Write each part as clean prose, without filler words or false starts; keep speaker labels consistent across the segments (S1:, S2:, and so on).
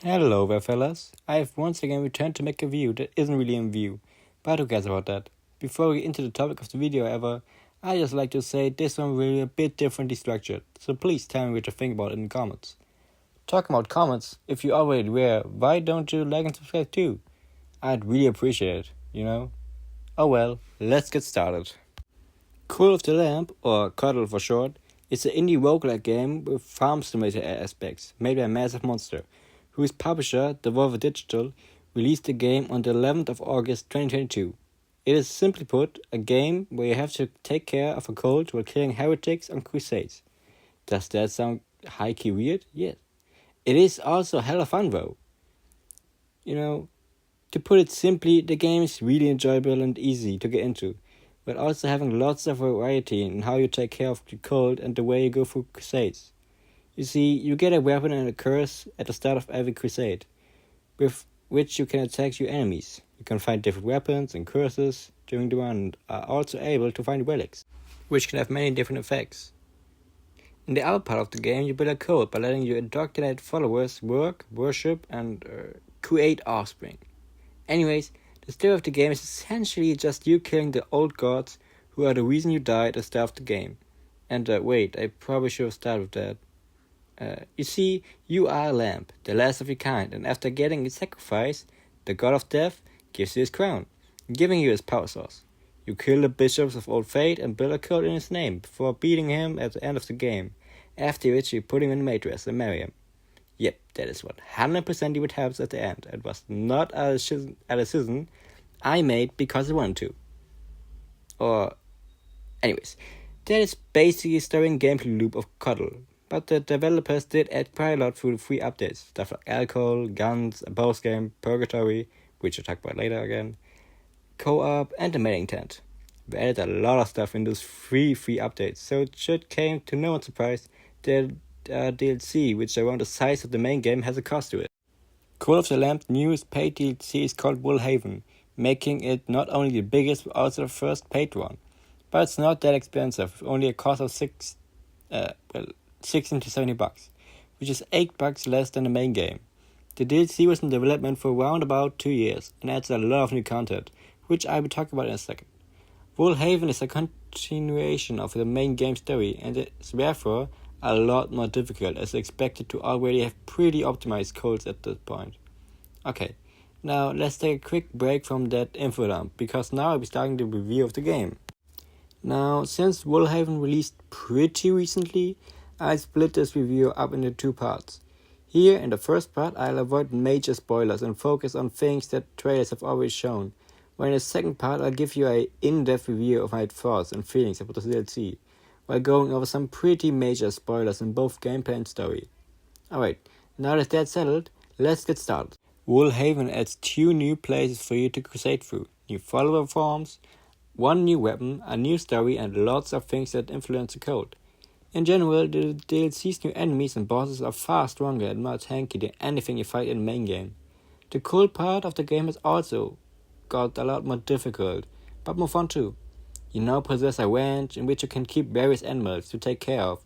S1: Hello there, fellas. I have once again returned to make a review that isn't really in view, but who cares about that? Before we get into the topic of the video, however, I just like to say this one will be a bit differently structured, so please tell me what you think about it in the comments. Talking about comments, if you already aware, why don't you like and subscribe too? I'd really appreciate it. Oh well, let's get started. Call of the Lamp, or Cotl for short, is an indie roguelike game with farm simulator aspects made by Massive Monster, whose publisher, Devolver Digital, released the game on the 11th of August 2022. It is simply put a game where you have to take care of a cult while killing heretics on crusades. Does that sound high-key weird? Yes. It is also hella fun though. To put it simply, the game is really enjoyable and easy to get into, but also having lots of variety in how you take care of the cult and the way you go through crusades. You see, you get a weapon and a curse at the start of every crusade, with which you can attack your enemies. You can find different weapons and curses during the run and are also able to find relics, which can have many different effects. In the other part of the game, you build a cult by letting your indoctrinated followers work, worship, and create offspring. Anyways, the story of the game is essentially just you killing the old gods who are the reason you died at the start of the game. And wait, I probably should have started with that. You see, you are a lamb, the last of your kind, and after getting its sacrifice, the god of death gives you his crown, giving you his power source. You kill the bishops of Old Fate and build a cult in his name before beating him at the end of the game, after which you put him in maid dress and marry him. Yep, that is 100% what happens at the end. It was not a decision I made because I wanted to. Anyways, that is basically the story and gameplay loop of Cotl. But the developers did add quite a lot through the free updates. Stuff like alcohol, guns, a boss game, purgatory, which I'll talk about later again, co-op, and the mailing tent. We added a lot of stuff in those free updates, so it should came to no one's surprise that DLC, which around the size of the main game, has a cost to it. Call of the Lamb's newest paid DLC is called Woolhaven, making it not only the biggest but also the first paid one. But it's not that expensive, only a cost of $16 to $70, which is $8 less than the main game. The DLC was in development for around about 2 years and adds a lot of new content, which I will talk about in a second. Woolhaven is a continuation of the main game story and is therefore a lot more difficult as expected to already have pretty optimized codes at this point. Okay, now let's take a quick break from that info dump because now I'll be starting the review of the game. Now, since Woolhaven released pretty recently, I split this review up into 2 parts. Here, in the first part, I'll avoid major spoilers and focus on things that trailers have already shown, while in the second part I'll give you an in-depth review of my thoughts and feelings about the DLC, while going over some pretty major spoilers in both gameplay and story. Alright, now that that's settled, let's get started. Woolhaven adds 2 new places for you to crusade through, new follower forms, 1 new weapon, a new story, and lots of things that influence the code. In general, the DLC's new enemies and bosses are far stronger and more tanky than anything you fight in the main game. The cool part of the game has also got a lot more difficult, but more fun too. You now possess a ranch in which you can keep various animals to take care of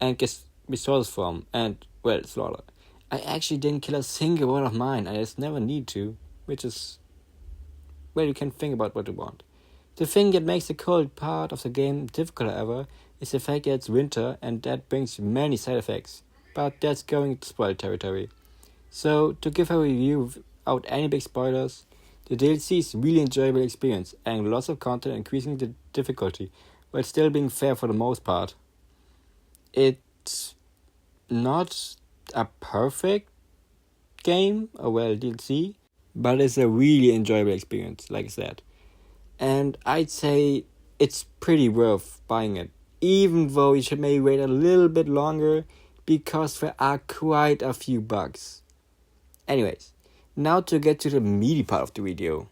S1: and get resources from and, slaughter. I actually didn't kill a single one of mine, I just never need to, which is, you can think about what you want. The thing that makes the cold part of the game difficult, however, is the fact that it's winter and that brings many side effects, but that's going to spoil territory. So, to give a review without any big spoilers, the DLC is a really enjoyable experience, adding lots of content, increasing the difficulty, while still being fair for the most part. It's not a perfect game, DLC, but it's a really enjoyable experience, like I said. And I'd say it's pretty worth buying it, even though you should maybe wait a little bit longer, because there are quite a few bugs. Anyways, now to get to the meaty part of the video.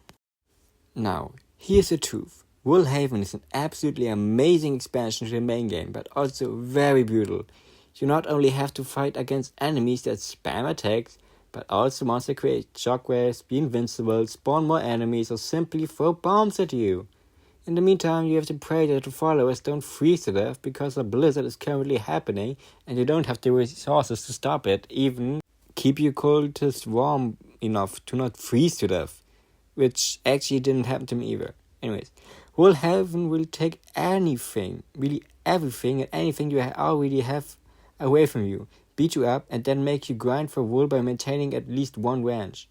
S1: Now, here's the truth. Woolhaven is an absolutely amazing expansion to the main game, but also very brutal. You not only have to fight against enemies that spam attacks, but also monsters create shockwaves, be invincible, spawn more enemies, or simply throw bombs at you. In the meantime, you have to pray that the followers don't freeze to death because a blizzard is currently happening and you don't have the resources to stop it, even keep your cultists warm enough to not freeze to death, which actually didn't happen to me either. Anyways, Woolhaven will take anything, really everything and anything you already have away from you, beat you up, and then make you grind for wool by maintaining at least one ranch.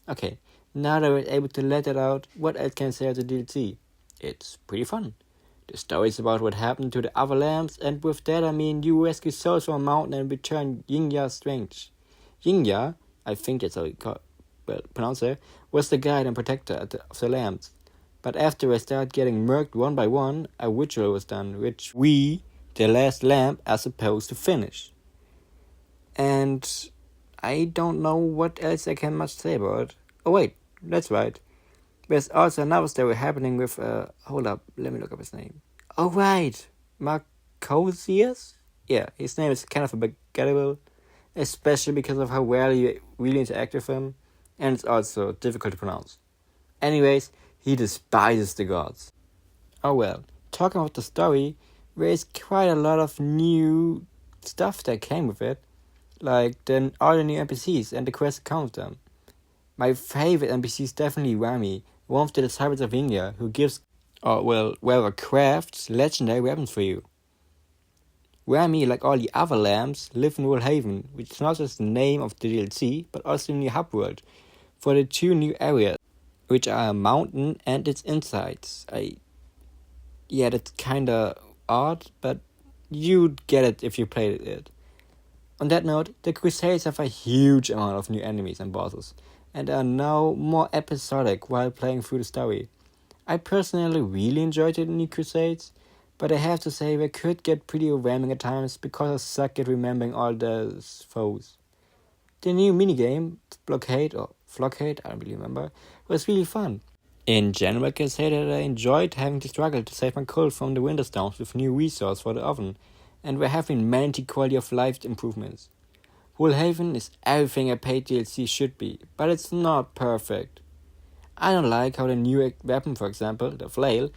S1: Okay, now that we're able to let it out, what else can I say of the DLC? It's pretty fun. The story is about what happened to the other lambs, and with that I mean you rescue souls from a mountain and return Yingya's strength. Yingya, I think that's how you pronounce it, was the guide and protector of the lambs. But after they started getting murked one by one, a ritual was done, which we, the last lamb, are supposed to finish. And I don't know what else I can much say about it. Oh wait, that's right. There's also another story happening with, hold up, let me look up his name. Oh right, Marcosius? Yeah, his name is kind of forgettable, especially because of how rarely you really interact with him, and it's also difficult to pronounce. Anyways, he despises the gods. Oh well, talking about the story, there is quite a lot of new stuff that came with it, like all the new NPCs and the quests come with them. My favorite NPC is definitely Rami, one of the disciples of India, who crafts legendary weapons for you. Rami, like all the other lambs, live in Woolhaven, which is not just the name of the DLC, but also in the hub world, for the two new areas, which are a mountain and its insides. That's kinda odd, but you'd get it if you played it. On that note, the Crusades have a huge amount of new enemies and bosses, and are now more episodic while playing through the story. I personally really enjoyed the new Crusades, but I have to say they could get pretty overwhelming at times because I suck at remembering all those foes. The new minigame, Blockade or Flockade, I don't really remember, was really fun. In general, I can say that I enjoyed having to struggle to save my cult from the winter storms with new resource for the oven, and there have been many quality of life improvements. Woolhaven is everything a paid DLC should be, but it's not perfect. I don't like how the new weapon, for example, the flail,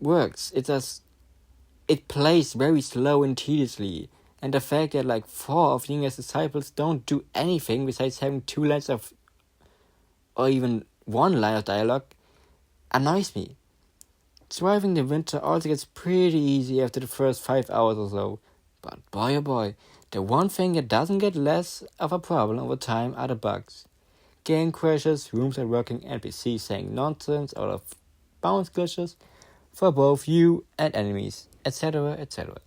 S1: works. It plays very slow and tediously, and the fact that like 4 of Yingya's disciples don't do anything besides having 2 lines of, or even 1 line of dialogue, annoys me. Surviving the winter also gets pretty easy after the first 5 hours or so, but boy oh boy, the one thing that doesn't get less of a problem over time are the bugs. Game crashes, rooms are working, NPCs saying nonsense out of bounds glitches for both you and enemies, etc, etc.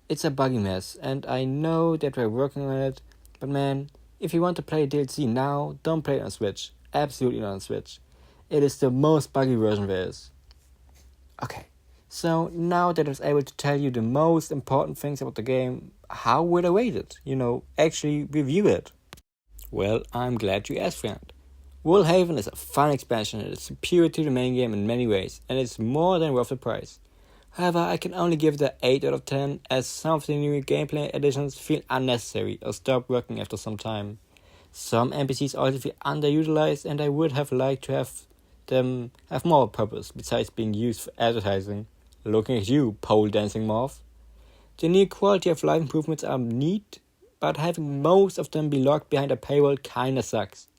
S1: It's a buggy mess, and I know that we're working on it, but man, if you want to play DLC now, don't play it on Switch. Absolutely not on Switch. It is the most buggy version there is. Okay, so now that I was able to tell you the most important things about the game, how would I rate it? Actually review it. Well, I'm glad you asked, friend. Woolhaven is a fun expansion that is superior to the main game in many ways, and it's more than worth the price. However, I can only give it an 8 out of 10, as some of the new gameplay additions feel unnecessary or stop working after some time. Some NPCs also feel underutilized, and I would have liked to have them have more purpose besides being used for advertising. Looking at you, pole dancing moth. The new quality of life improvements are neat, but having most of them be locked behind a paywall kinda sucks.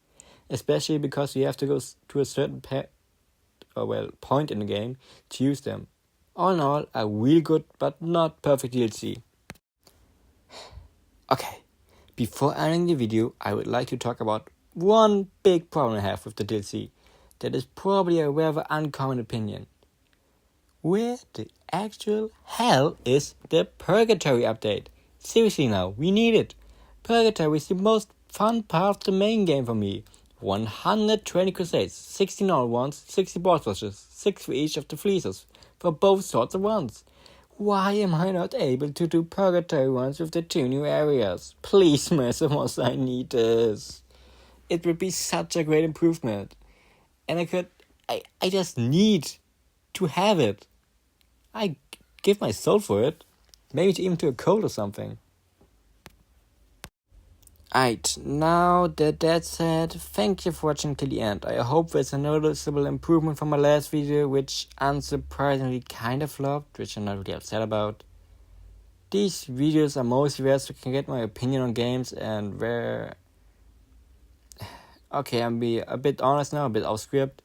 S1: Especially because you have to go to a certain point in the game to use them. All in all, a real good but not perfect DLC. Okay, before ending the video, I would like to talk about one big problem I have with the DLC. That is probably a rather uncommon opinion. Where the actual hell is the Purgatory update? Seriously now, we need it. Purgatory is the most fun part of the main game for me. 120 crusades, 60 normal ones, 60 boss rushes, 6 for each of the fleeces, for both sorts of ones. Why am I not able to do Purgatory ones with the 2 new areas? Please, Mercimos, I need this. It would be such a great improvement. And I just need to have it. I give my soul for it. Maybe even to a cult or something. Alright, now that that's said, thank you for watching till the end. I hope there's a noticeable improvement from my last video, which unsurprisingly kind of flopped, which I'm not really upset about. these videos are mostly where I can get my opinion on games and where... Okay, I'm be a bit honest now, a bit off script.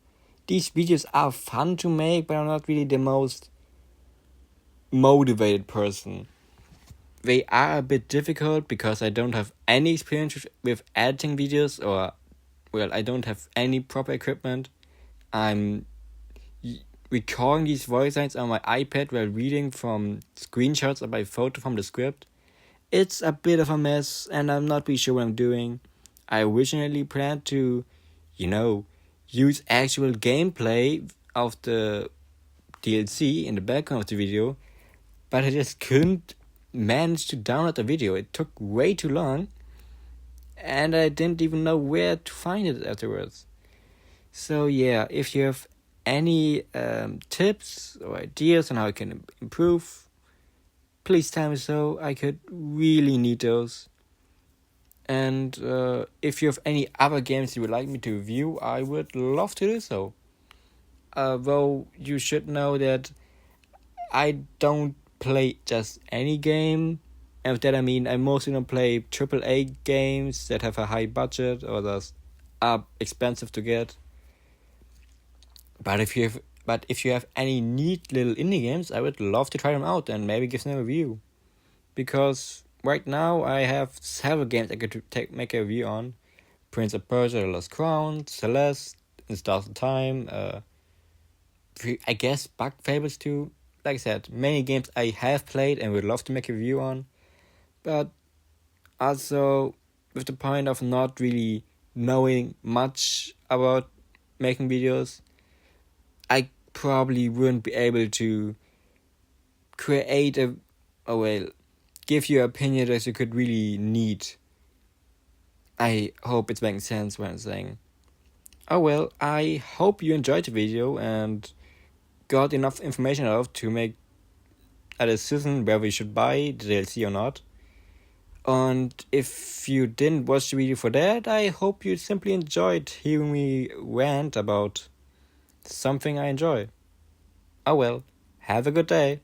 S1: These videos are fun to make, but I'm not really the most motivated person. They are a bit difficult because I don't have any experience with editing videos, or, well, I don't have any proper equipment. I'm recording these voice lines on my iPad while reading from screenshots or by photo from the script. It's a bit of a mess, and I'm not really sure what I'm doing. I originally planned to, use actual gameplay of the DLC in the background of the video, but I just couldn't manage to download the video. It took way too long, and I didn't even know where to find it afterwards. So yeah, if you have any tips or ideas on how I can improve, please tell me so. I could really need those. And if you have any other games you would like me to review, I would love to do so. Though you should know that I don't play just any game. And with that I mean I mostly don't play AAA games that have a high budget or that are expensive to get. But if you have any neat little indie games, I would love to try them out and maybe give them a review. Because right now I have several games I could make a review on. Prince of Persia: The Lost Crown, Celeste, In Stars of Time, I guess Bug Fables too. Like I said, many games I have played and would love to make a review on. But also with the point of not really knowing much about making videos, I probably wouldn't be able to create give you an opinion that you could really need. I hope it's making sense what I'm saying. Oh well, I hope you enjoyed the video and got enough information out of to make a decision whether you should buy the DLC or not. And if you didn't watch the video for that, I hope you simply enjoyed hearing me rant about something I enjoy. Oh well, have a good day.